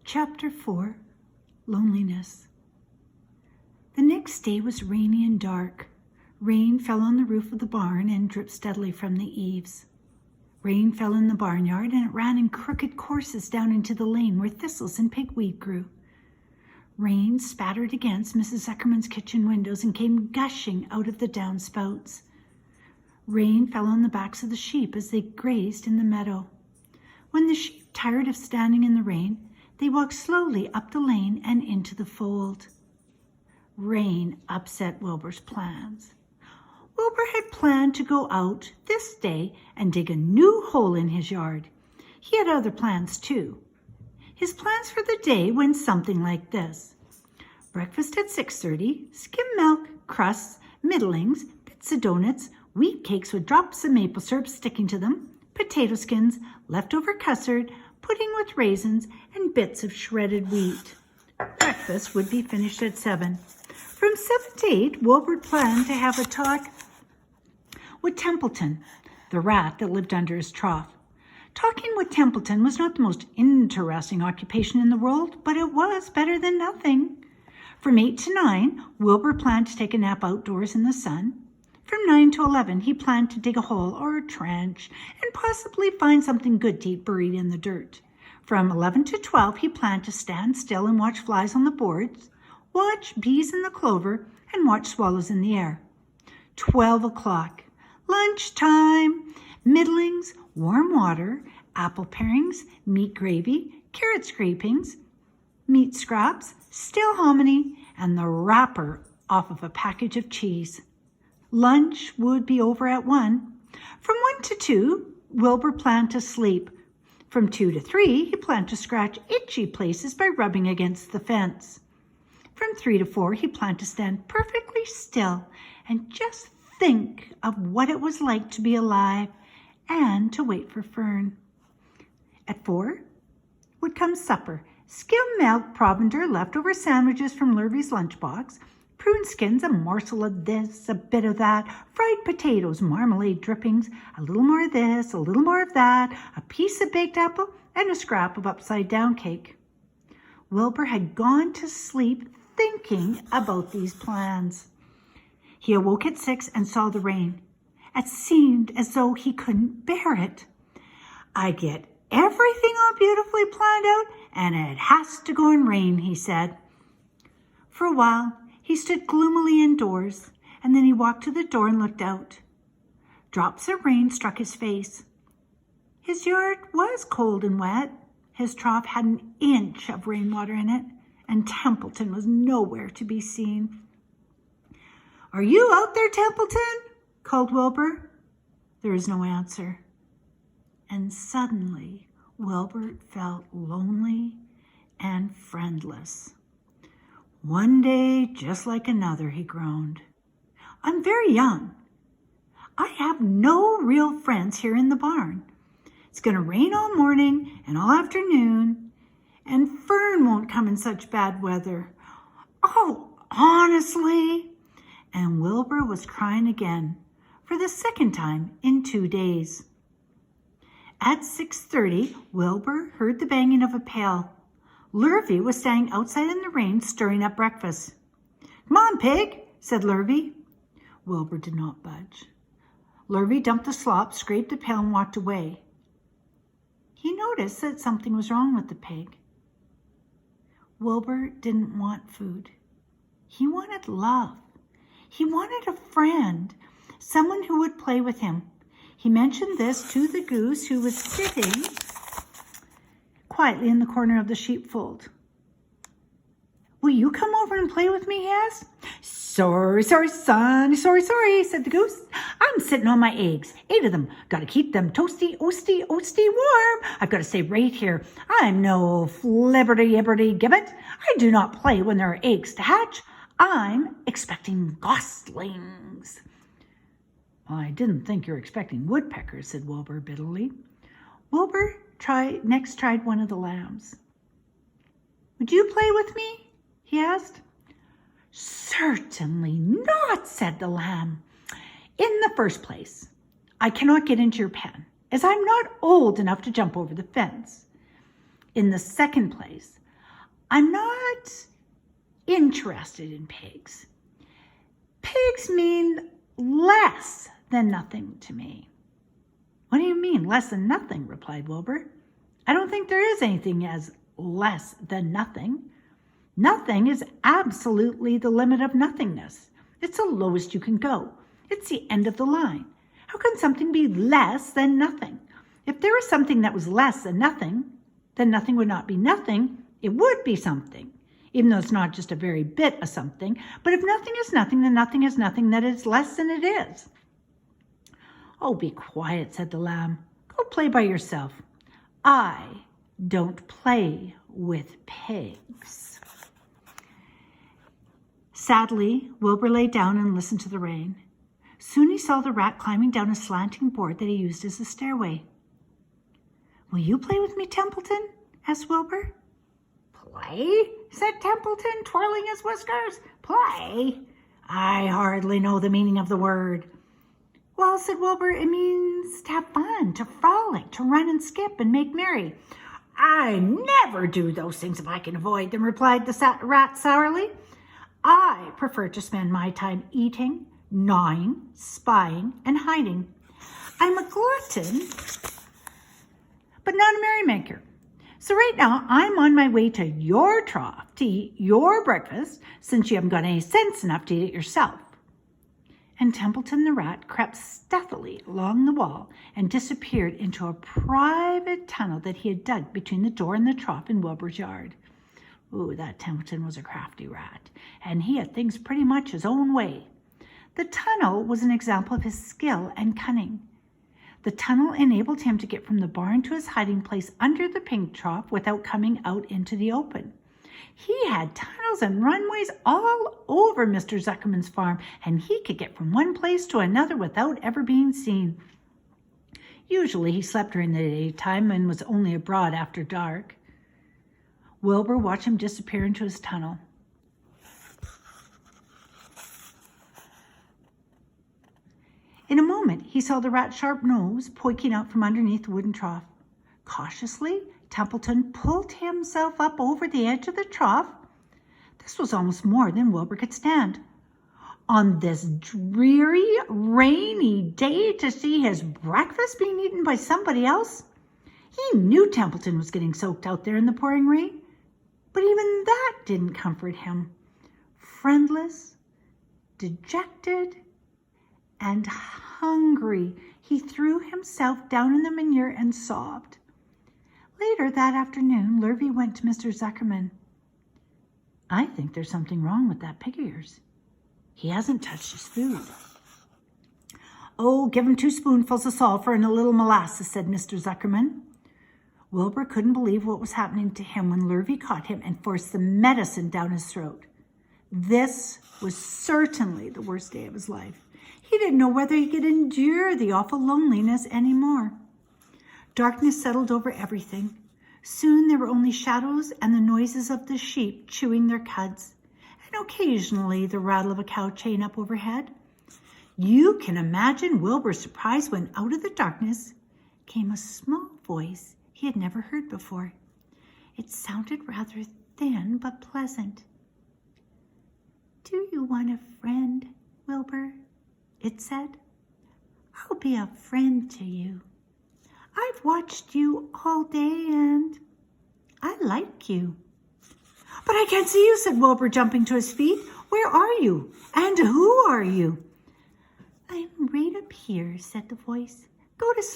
Chapter 4, Loneliness. The next day was rainy and dark. Rain fell on the roof of the barn and dripped steadily from the eaves. Rain fell in the barnyard and it ran in crooked courses down into the lane where thistles and pigweed grew. Rain spattered against Mrs. Zuckerman's kitchen windows and came gushing out of the downspouts. Rain fell on the backs of the sheep as they grazed in the meadow. When the sheep tired of standing in the rain, they walked slowly up the lane and into the fold. Rain upset Wilbur's plans. Wilbur had planned to go out this day and dig a new hole in his yard. He had other plans too. His plans for the day went something like this. Breakfast at 6:30, skim milk, crusts, middlings, bits of donuts, wheat cakes with drops of maple syrup sticking to them, potato skins, leftover custard, pudding with raisins, and bits of shredded wheat. Breakfast would be finished at 7. From 7 to 8, Wilbur planned to have a talk with Templeton, the rat that lived under his trough. Talking with Templeton was not the most interesting occupation in the world, but it was better than nothing. From 8 to 9, Wilbur planned to take a nap outdoors in the sun. From 9 to 11, he planned to dig a hole or a trench and possibly find something good to eat buried in the dirt. From 11 to 12, he planned to stand still and watch flies on the boards, watch bees in the clover, and watch swallows in the air. 12 o'clock, lunchtime, middlings, warm water, apple parings, meat gravy, carrot scrapings, meat scraps, stale hominy, and the wrapper off of a package of cheese. Lunch would be over at 1. From 1 to 2, Wilbur planned to sleep. From 2 to 3, he planned to scratch itchy places by rubbing against the fence. From 3 to 4, he planned to stand perfectly still and just think of what it was like to be alive and to wait for Fern. At 4 would come supper. Skim milk, provender, leftover sandwiches from Lurvy's lunchbox, prune skins, a morsel of this, a bit of that, fried potatoes, marmalade drippings, a little more of this, a little more of that, a piece of baked apple, and a scrap of upside-down cake. Wilbur had gone to sleep thinking about these plans. He awoke at 6 and saw the rain. It seemed as though he couldn't bear it. I get everything all beautifully planned out, and it has to go and rain, he said. For a while, he stood gloomily indoors, and then he walked to the door and looked out. Drops of rain struck his face. His yard was cold and wet. His trough had an inch of rainwater in it, and Templeton was nowhere to be seen. "Are you out there, Templeton?" called Wilbur. There was no answer. And suddenly, Wilbur felt lonely and friendless. "One day just like another," he groaned. "I'm very young. I have no real friends here in the barn. It's going to rain all morning and all afternoon, and Fern won't come in such bad weather. Oh, honestly." And Wilbur was crying again, for the second time in 2 days. At 6:30, Wilbur heard the banging of a pail. Lurvy was standing outside in the rain, stirring up breakfast. "Come on, pig," said Lurvy. Wilbur did not budge. Lurvy dumped the slop, scraped the pail, and walked away. He noticed that something was wrong with the pig. Wilbur didn't want food. He wanted love. He wanted a friend, someone who would play with him. He mentioned this to the goose who was sitting quietly in the corner of the sheepfold. "Will you come over and play with me?" he asked. Sorry, son. Sorry, said the goose. "I'm sitting on my eggs, 8 of them. Got to keep them toasty, warm. I've got to stay right here. I'm no flibberty-ibberty-gibbet. I do not play when there are eggs to hatch. I'm expecting goslings." "I didn't think you were expecting woodpeckers," said Wilbur bitterly. Wilbur next tried one of the lambs. "Would you play with me?" he asked. "Certainly not," said the lamb. "In the first place, I cannot get into your pen, as I'm not old enough to jump over the fence. In the second place, I'm not interested in pigs. Pigs mean less than nothing to me. What do you mean, less than nothing? Replied Wilbur. I don't think there is anything as less than nothing. Nothing is absolutely the limit of nothingness. It's the lowest you can go. It's the end of the line. How can something be less than nothing? If there was something that was less than nothing, then nothing would not be nothing. It would be something, even though it's not just a very bit of something. But if nothing is nothing, then nothing is nothing that is less than it is. Oh, be quiet, said the lamb. Go play by yourself. I don't play with pigs. Sadly, Wilbur lay down and listened to the rain. Soon he saw the rat climbing down a slanting board that he used as a stairway. Will you play with me, Templeton? Asked Wilbur. Play? Said Templeton, twirling his whiskers. Play? I hardly know the meaning of the word. Well, said Wilbur, it means to have fun, to frolic, to run and skip and make merry. I never do those things if I can avoid them, replied the rat sourly. I prefer to spend my time eating, gnawing, spying, and hiding. I'm a glutton, but not a merrymaker. So right now, I'm on my way to your trough to eat your breakfast, since you haven't got any sense enough to eat it yourself. And Templeton the rat crept stealthily along the wall and disappeared into a private tunnel that he had dug between the door and the trough in Wilbur's yard. Ooh, that Templeton was a crafty rat, and he had things pretty much his own way. The tunnel was an example of his skill and cunning. The tunnel enabled him to get from the barn to his hiding place under the pig trough without coming out into the open. He had tunnels and runways all over Mr. Zuckerman's farm, and he could get from one place to another without ever being seen. Usually he slept during the daytime and was only abroad after dark. Wilbur watched him disappear into his tunnel. In a moment, he saw the rat's sharp nose poking out from underneath the wooden trough. Cautiously, Templeton pulled himself up over the edge of the trough. This was almost more than Wilbur could stand. On this dreary, rainy day, to see his breakfast being eaten by somebody else? He knew Templeton was getting soaked out there in the pouring rain, but even that didn't comfort him. Friendless, dejected, and hungry, he threw himself down in the manure and sobbed. Later that afternoon, Lurvy went to Mr. Zuckerman. I think there's something wrong with that pig of yours. He hasn't touched his food. Oh, give him 2 spoonfuls of sulfur and a little molasses, said Mr. Zuckerman. Wilbur couldn't believe what was happening to him when Lurvy caught him and forced the medicine down his throat. This was certainly the worst day of his life. He didn't know whether he could endure the awful loneliness anymore. Darkness settled over everything. Soon there were only shadows and the noises of the sheep chewing their cuds, and occasionally the rattle of a cow chain up overhead. You can imagine Wilbur's surprise when out of the darkness came a small voice he had never heard before. It sounded rather thin but pleasant. Do you want a friend, Wilbur? It said. I'll be a friend to you. I've watched you all day and I like you. But I can't see you, said Wilbur, jumping to his feet. Where are you? And who are you? I'm right up here, said the voice. Go to sleep.